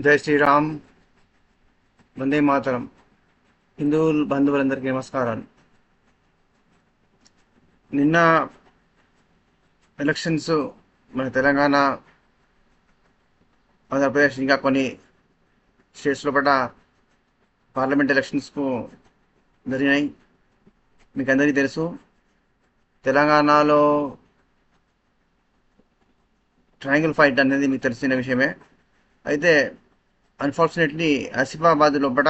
జై శ్రీరామ్. వందే మాతరం. హిందూ బంధువులందరికీ నమస్కారాలు. నిన్న ఎలక్షన్స్ మన తెలంగాణ, ఆంధ్రప్రదేశ్ ఇంకా కొన్ని స్టేట్స్ లోపల పార్లమెంట్ ఎలక్షన్స్కు జరిగినాయి. మీకు అందరికీ తెలుసు, తెలంగాణలో ట్రయాంగిల్ ఫైట్ అనేది మీకు తెలిసిన విషయమే. అయితే అన్ఫార్చునేట్లీ ఆసిఫాబాద్ లోపల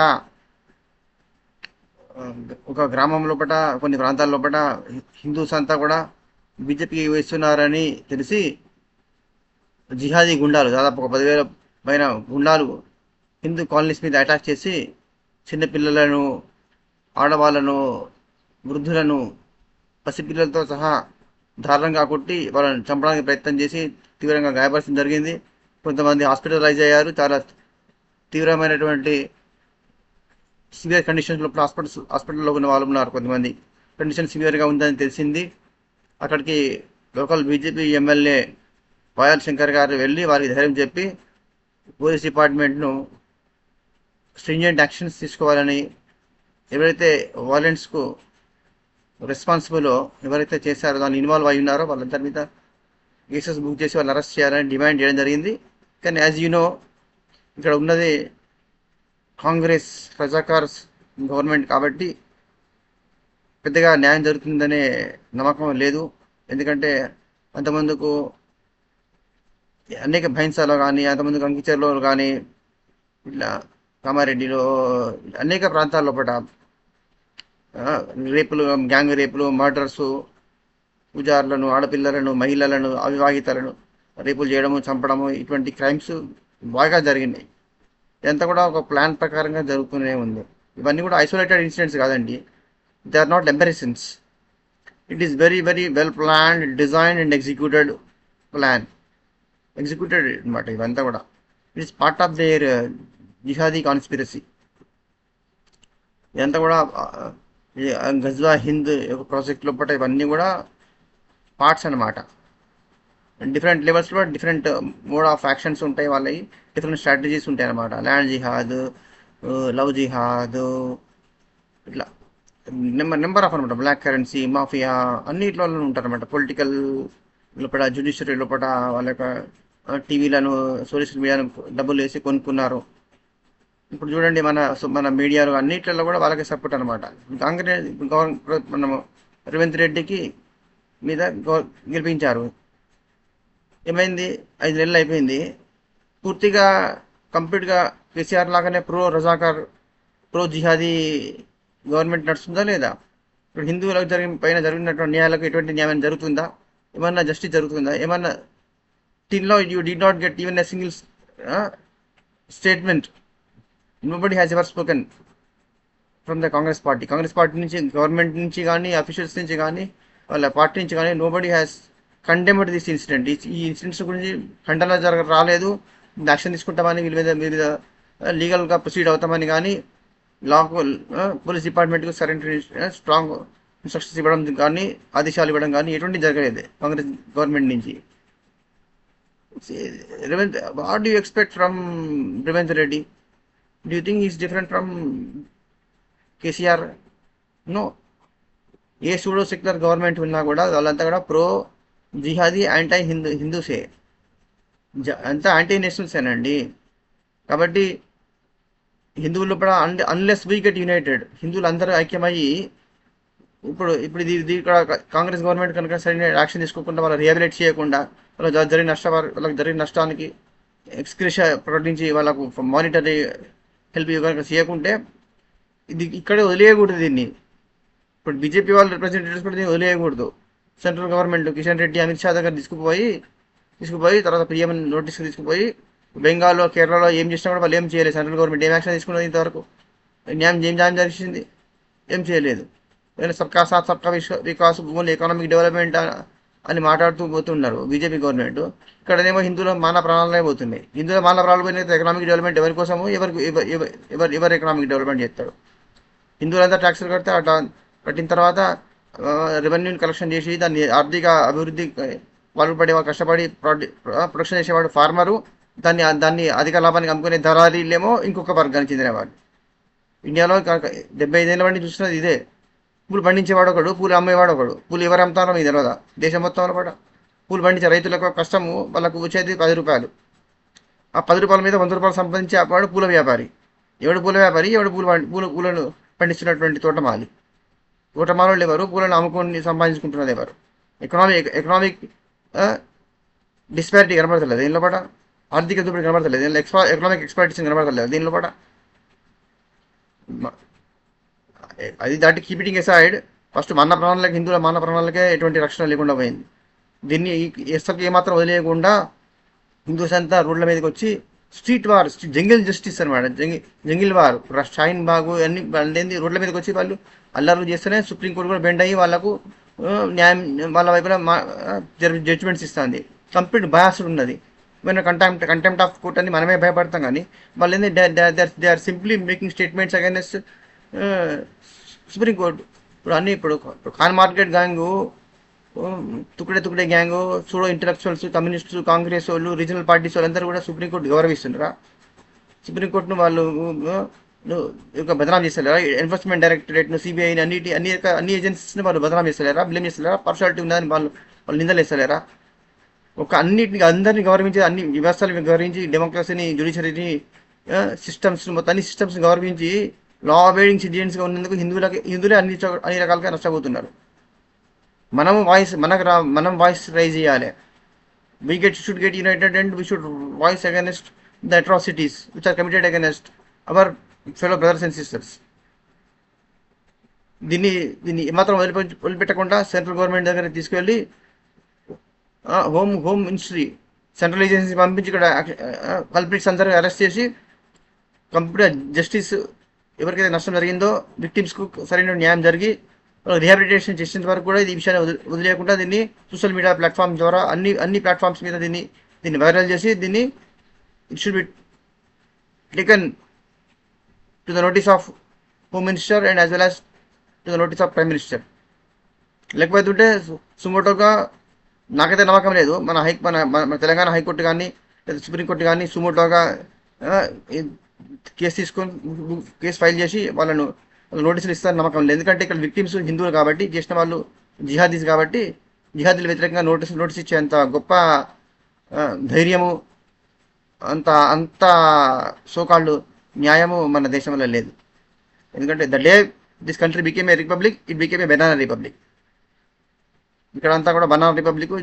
ఒక గ్రామం లోపల కొన్ని ప్రాంతాల లోపల హిందూస్ అంతా కూడా బీజేపీకి వేస్తున్నారని తెలిసి జిహాదీ గుండాలు, దాదాపు ఒక 10,000 పైన గుండాలు హిందూ కాలనీస్ మీద అటాక్ చేసి చిన్నపిల్లలను, ఆడవాళ్ళను, వృద్ధులను, పసిపిల్లలతో సహా దారుణంగా కొట్టి వాళ్ళని చంపడానికి ప్రయత్నం చేసి తీవ్రంగా గాయపరచడం జరిగింది. కొంతమంది హాస్పిటలైజ్ అయ్యారు. చాలా తీవ్రమైనటువంటి సివియర్ కండిషన్స్లో హాస్పిటల్లో ఉన్న వాళ్ళు ఉన్నారు. కొంతమంది కండిషన్ సివియర్గా ఉందని తెలిసింది. అక్కడికి local BJP MLA Payal Shankar గారు వెళ్ళి వారికి ధైర్యం చెప్పి పోలీస్ డిపార్ట్మెంట్ను స్ట్రింజెంట్ యాక్షన్స్ తీసుకోవాలని, ఎవరైతే వాలెంట్స్కు రెస్పాన్సిబుల్ ఎవరైతే చేశారో, దాన్ని ఇన్వాల్వ్ అయి ఉన్నారో వాళ్ళందరి మీద కేసెస్ బుక్ చేసి వాళ్ళని అరెస్ట్ చేయాలని డిమాండ్ చేయడం జరిగింది. కానీ యాజ్ యూ నో, ఇక్కడ ఉన్నది కాంగ్రెస్ రజాకార్ గవర్నమెంట్ కాబట్టి పెద్దగా న్యాయం జరుగుతుందనే నమ్మకం లేదు. ఎందుకంటే అంతమందుకు అనేక భైన్సాలో కానీ, అంతమందికి అంకిచర్లో కానీ, ఇట్లా కామారెడ్డిలో అనేక ప్రాంతాల్లో పట రేపులు, గ్యాంగ్ రేపులు, మర్డర్సు, పూజారులను, ఆడపిల్లలను, మహిళలను, అవివాహితలను రేపులు చేయడము, చంపడము, ఇటువంటి క్రైమ్స్ బాగా జరిగినాయి. ఇదంతా కూడా ఒక ప్లాన్ ప్రకారంగా జరుగుతూనే ఉంది. ఇవన్నీ కూడా ఐసోలేటెడ్ ఇన్సిడెంట్స్ కాదండి. They are not embarrassments. It is very very well planned, designed and executed plan. Executed అనమాట ఇవంతా కూడా. It is part of their jihadi conspiracy. ఇదంతా కూడా గజ్వా హింద్ ప్రాజెక్ట్ లోపల ఇవన్నీ కూడా పార్ట్స్ అనమాట. డిఫరెంట్ లెవెల్స్లో డిఫరెంట్ మోడ్ ఆఫ్ యాక్షన్స్ ఉంటాయి. వాళ్ళవి డిఫరెంట్ స్ట్రాటజీస్ ఉంటాయి అన్నమాట. ల్యాండ్ జిహాద్, లవ్ జిహాద్, ఇట్లా నెంబర్ ఆఫ్ అనమాట. బ్లాక్ కరెన్సీ, మాఫియా, అన్నిట్లో ఉంటారనమాట. పొలిటికల్ లోపల, జ్యుడిషియరీ లోపల వాళ్ళ యొక్క టీవీలను, సోషల్ మీడియాను డబ్బులు వేసి కొనుక్కున్నారు. ఇప్పుడు చూడండి, మన మీడియాలో అన్నిట్లలో కూడా వాళ్ళకి సపోర్ట్ అనమాట. కాంగ్రెస్ మనము రేవంత్ రెడ్డికి మీద గెలిపించారు. ఏమైంది? 5 నెలలు అయిపోయింది. పూర్తిగా కంప్లీట్గా కేసీఆర్ లాగానే pro Razakar, pro jihadi government నడుస్తుందా లేదా? ఇప్పుడు హిందువులకు జరిగినటువంటి న్యాయాలకు ఎటువంటి న్యాయం జరుగుతుందా? ఏమన్నా జస్టిస్ జరుగుతుందా? ఏమన్నా till now you did not get even a single statement. Nobody has ever spoken from the Congress party. Congress party నుంచి, గవర్నమెంట్ నుంచి కానీ, అఫీషియల్స్ నుంచి కానీ, వాళ్ళ పార్టీ నుంచి కానీ nobody has condemned this incident. ఈ ఇన్సిడెంట్స్ గురించి ఖండన రాలేదు. యాక్షన్ తీసుకుంటామని, వీళ్ళ మీద లీగల్గా ప్రొసీడ్ అవుతామని కానీ, లా పోలీస్ డిపార్ట్మెంట్కు సరైన స్ట్రాంగ్ ఇన్స్ట్రక్షన్స్ ఇవ్వడం కానీ, ఆదేశాలు ఇవ్వడం కానీ ఎటువంటి జరగలేదు కాంగ్రెస్ గవర్నమెంట్ నుంచి. What do you expect from Revanth Reddy? Do you think is different from KCR? No. A pseudo secular government ఉన్నా కూడా వాళ్ళంతా కూడా ప్రో జిహాదీ, యాంటీ హిందూసే, అంతా యాంటీ నేషనల్సేనండి. కాబట్టి హిందువులు కూడా అన్లెస్ వీ గెట్ యునైటెడ్, హిందువులు అందరూ ఐక్యమయ్యి ఇప్పుడు ఇది ఇక్కడ కాంగ్రెస్ గవర్నమెంట్ కనుక సరైన యాక్షన్ తీసుకోకుండా, వాళ్ళు రిహాబిలేట్ చేయకుండా, వాళ్ళకి జరిగిన నష్టానికి ఎక్స్గ్రేషియా ప్రకటించి వాళ్ళకు మానిటరీ హెల్ప్ కనుక చేయకుంటే ఇది ఇక్కడే వదిలేయకూడదు దీన్ని. ఇప్పుడు బీజేపీ వాళ్ళు రిప్రజెంటేటివ్స్ కూడా దీన్ని వదిలేయకూడదు. సెంట్రల్ గవర్నమెంట్ కిషన్ రెడ్డి, అమిత్ షా దగ్గర తీసుకుపోయి తర్వాత పిఎం నోటీస్కి తీసుకుపోయి, బెంగాల్లో, కేరళలో ఏం చేసినా కూడా వాళ్ళు ఏం చేయలేదు. సెంట్రల్ గవర్నమెంట్ ఏం యాక్షన్ తీసుకున్నది ఇంతవరకు? న్యాయం జరిగింది? ఏం చేయలేదు. సబ్కా సాత్ సబ్కా వికాస్, ఓన్లీ ఎకనామిక్ డెవలప్మెంట్ అని మాట్లాడుతూ పోతున్నారు బీజేపీ గవర్నమెంట్. ఇక్కడనేమో హిందువుల మాన ప్రాణాలనే పోతున్నాయి. హిందువుల మాన ప్రాణాలు పోయిన ఎకనామిక్ డెవలప్మెంట్ ఎవరి కోసము? ఎవరు ఎకనామిక్ డెవలప్మెంట్ చేస్తాడు? హిందువులంతా ట్యాక్సులు కట్టిన తర్వాత రెవెన్యూని కలెక్షన్ చేసి దాన్ని ఆర్థిక అభివృద్ధి పాల్పడే, కష్టపడి ప్రొడక్షన్ చేసేవాడు ఫార్మరు. దాన్ని దాన్ని అధిక లాభానికి అమ్ముకునే దళారీలేమో ఇంకొక వర్గానికి చెందిన వాళ్ళు. ఇండియాలో 75 ఏళ్ళ వాడిని చూస్తున్నది ఇదే. పూలు పండించేవాడు ఒకడు, పూలు అమ్మేవాడు ఒకడు. పూలు ఎవరు అమ్ముతారో మీకు తెలియదా? దేశం మొత్తంలో కూడా పూలు పండించే రైతులకు కష్టము, వాళ్ళకు వచ్చేది 10 రూపాయలు. ఆ 10 రూపాయల మీద 100 రూపాయలు సంపాదించే వాడు పూల వ్యాపారి. ఎవడు పూల వ్యాపారి? ఎవడు పూలను పండిస్తున్నటువంటి తోటమాలి. తోటమాలు ఎవరు? పూలను అమ్ముకొని సంపాదించుకుంటున్నది ఎవరు? ఎకనామిక్ డిస్పారిటీ కనబడతలేదు దీనిలో పాట. ఆర్థిక దోపిడీ కనబడతలేదు దీనిలో. ఎకనామిక్ ఎక్స్ప్లాయిటేషన్ కనబడతలేదు దీనిలో పాట. అది దాటి కీపింగ్ ఎసైడ్, ఫస్ట్ మన ప్రాణాలకి, హిందువుల మన ప్రాణాలకే ఎటువంటి రక్షణ లేకుండా పోయింది. దీన్ని ఎస్ఎల్కి ఏమాత్రం వదిలేయకుండా హిందూస్ అంతా రోడ్ల మీదకి వచ్చి స్ట్రీట్ వార్, జంగిల్ జస్టిస్ అనమాట, జంగిల్ వార్, షాహీన్ బాగు అన్ని వాళ్ళేంది రోడ్ల మీదకి వచ్చి వాళ్ళు అల్లర్లు చేస్తేనే సుప్రీంకోర్టు కూడా బెండ్ అయ్యి వాళ్ళకు న్యాయం వాళ్ళ వైపున జడ్జిమెంట్స్ ఇస్తుంది. కంప్లీట్ బయాస్డ్ ఉన్నది. మన కంటెంప్ట్ ఆఫ్ కోర్ట్ అని మనమే భయపడతాం, కానీ వాళ్ళు ఏంది they are simply making statements against supreme court. ఇప్పుడు ఖాన్ మార్కెట్ గ్యాంగు, తుకుడే gang, pseudo intellectuals, communist, Congress వాళ్ళు, రీజనల్ పార్టీస్ వాళ్ళందరూ కూడా సుప్రీంకోర్టు గౌరవిస్తున్నారా? సుప్రీంకోర్టును వాళ్ళు బదనాం చేస్తలేరా? ఎన్ఫోర్స్మెంట్ డైరెక్టరేట్ను, సిబిఐని, అన్ని ఏజెన్సీస్ని వాళ్ళు బదనాం చేస్తలేరా? బ్లేమ్ చేస్తలేరా? పార్షాలిటీ ఉందని వాళ్ళు నిందలేస్తలేరా? అన్నిటిని అందరినీ గౌరవించి, అన్ని వ్యవస్థలను గౌరవించి, డెమోక్రసీని, జ్యుడిషియరీని, సిస్టమ్స్ మొత్తం అన్ని సిస్టమ్స్ని గౌరవించి లా అబైడింగ్ సిటిజన్స్గా ఉన్నందుకు హిందువులే అన్ని రకాలుగా నష్టపోతున్నారు. మనం వాయిస్ రైజ్ చేయాలి. Should get united and we should voice against the atrocities which are committed against our fellow brothers and sisters. దీన్ని ఏమాత్రం వదిలిపెట్టకుండా సెంట్రల్ గవర్నమెంట్ దగ్గర తీసుకెళ్ళి హోమ్ మినిస్ట్రీ, సెంట్రల్ ఏజెన్సీ పంపించి ఇక్కడ కల్ప్రిట్స్ అందరూ అరెస్ట్ చేసి కంప్లీట్ జస్టిస్, ఎవరికైతే నష్టం జరిగిందో విక్టిమ్స్కు సరైన న్యాయం జరిగి రిహాబిలిటేషన్ చేసేంత వరకు కూడా ఈ విషయాన్ని వదిలేయకుండా దీన్ని సోషల్ మీడియా ప్లాట్ఫామ్ ద్వారా అన్ని ప్లాట్ఫామ్స్ మీద దీన్ని వైరల్ చేసి దీన్ని it should be taken to the notice of home minister and as well as to the notice of prime minister. లేకపోతుంటే సుమోటోగా, నాకైతే నమ్మకం లేదు, మన తెలంగాణ హైకోర్టు కానీ లేదా సుప్రీంకోర్టు కానీ సుమోటోగా కేసు ఫైల్ చేసి వాళ్ళను నోటీసులు ఇస్తారని నమ్మకం లేదు. ఎందుకంటే ఇక్కడ విక్టిమ్స్ హిందువులు కాబట్టి, చేసిన వాళ్ళు జిహాదీస్ కాబట్టి, జిహాదీల వ్యతిరేకంగా నోటీస్ ఇచ్చేంత గొప్ప ధైర్యము, అంత సోకాళ్ళు న్యాయము మన దేశంలో లేదు. ఎందుకంటే the day this country became a republic, it became a banana republic. ఇక్కడ అంతా కూడా బనానా రిపబ్లిక్.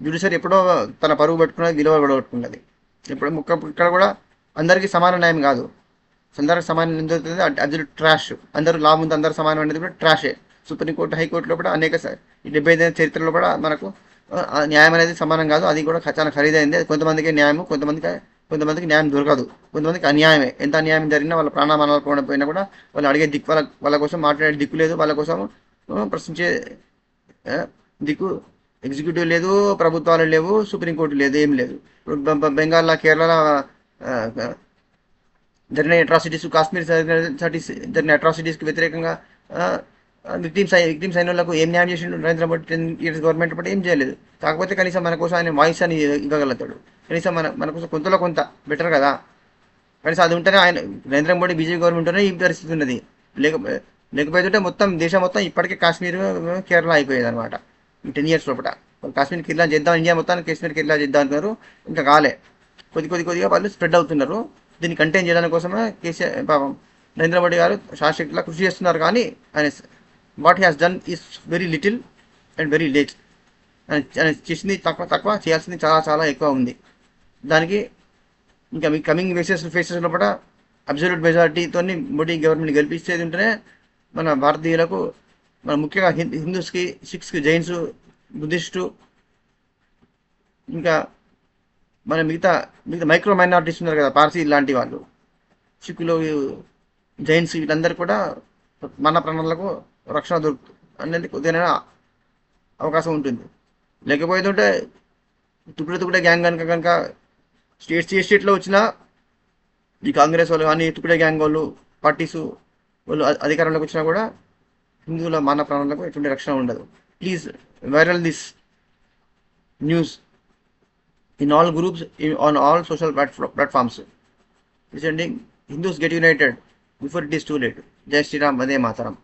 జ్యుడిషియరీ ఎప్పుడో తన పరువు పట్టుకున్నది, విలువ పట్టుకున్నది. ఇక్కడ కూడా అందరికీ సమాన న్యాయం కాదు. అందరికి సమానం ఏం జరుగుతుంది? అది ట్రాష్. అందరూ లా ముందు అందరూ సమానం అనేది కూడా ట్రాషే. సుప్రీంకోర్టు, హైకోర్టులో కూడా అనేక 75 చరిత్రలో కూడా మనకు న్యాయం అనేది సమానం కాదు. అది కూడా చాలా ఖరీదైంది. కొంతమందికి న్యాయము, కొంతమందికి న్యాయం దొరకదు, కొంతమందికి అన్యాయమే. ఎంత అన్యాయం జరిగినా వాళ్ళ ప్రాణామానాలు పోయినా కూడా వాళ్ళు అడిగే దిక్కు, వాళ్ళ కోసం మాట్లాడే దిక్కు లేదు, వాళ్ళ కోసం ప్రశ్నించే దిక్కు ఎగ్జిక్యూటివ్ లేదు, ప్రభుత్వాలు లేవు, సుప్రీంకోర్టు లేదు, ఏం లేదు. బెంగాల్, కేరళ జరిగిన అట్రాసిటీస్, కాశ్మీర్ జరిగిన అట్రాసిటీస్కి వ్యతిరేకంగా విక్టిమ్స్ అయిన వాళ్ళకు ఏం న్యాయం చేసిండు నరేంద్ర మోడీ 10 years గవర్నమెంట్ బట్టి? ఏం చేయలేదు. కాకపోతే కనీసం మన కోసం ఆయన వాయిస్ అని ఇవ్వగలుగుతాడు. కనీసం మన కోసం కొంత బెటర్ కదా. కనీసం అది ఉంటేనే ఆయన నరేంద్ర మోడీ బీజేపీ గవర్నమెంట్ ఉంటేనే ఈ పరిస్థితి ఉన్నది. లేకపోతే మొత్తం దేశం మొత్తం ఇప్పటికే కాశ్మీర్, కేరళ అయిపోయేది అనమాట. ఈ 10 years లోపల కాశ్మీర్ కేరళ చేద్దాం, ఇండియా మొత్తాన్ని కాశ్మీర్ కేరళ చేద్దాం అంటున్నారు. ఇంకా కాలే. కొద్దిగా వాళ్ళు స్ప్రెడ్ అవుతున్నారు. దీన్ని కంటైన్ చేయడానికి కోసమే పాపం నరేంద్ర మోడీ గారు శాశ్వతలా కృషి చేస్తున్నారు. కానీ ఆయన what he has done is very little and very late. ఆయన చేసింది తక్కువ, చేయాల్సింది చాలా ఎక్కువ ఉంది. దానికి ఇంకా మీ కమింగ్ ఫేసెస్ లోపల అబ్సల్యూట్ మెజారిటీతో మోడీ గవర్నమెంట్ గెలిపించేది ఉంటేనే మన భారతీయులకు, మన ముఖ్యంగా హిందూస్కి, సిఖ్స్కి, జైన్స్, బుద్ధిస్టు, ఇంకా మన మిగతా మైక్రో మైనారిటీస్ ఉన్నారు కదా, పార్సీ లాంటి వాళ్ళు, సిక్కులు, జైన్స్, వీళ్ళందరూ కూడా మన ప్రాణాలకు రక్షణ దొరుకుతుంది అనేది కొద్దిగా అవకాశం ఉంటుంది. లేకపోతుంటే తుకుడే గ్యాంగ్ కనుక స్టేట్లో వచ్చినా ఈ కాంగ్రెస్ వాళ్ళు కానీ తుకుడే గ్యాంగ్ వాళ్ళు, పార్టీసు వాళ్ళు అధికారంలోకి వచ్చినా కూడా హిందువుల మానవ ప్రాణాలకు ఎటువంటి రక్షణ ఉండదు. Please viral this news in all groups, on all social platforms. Presenting Hindus get united before it is too late. Jai Shri Ram, Vande Mataram.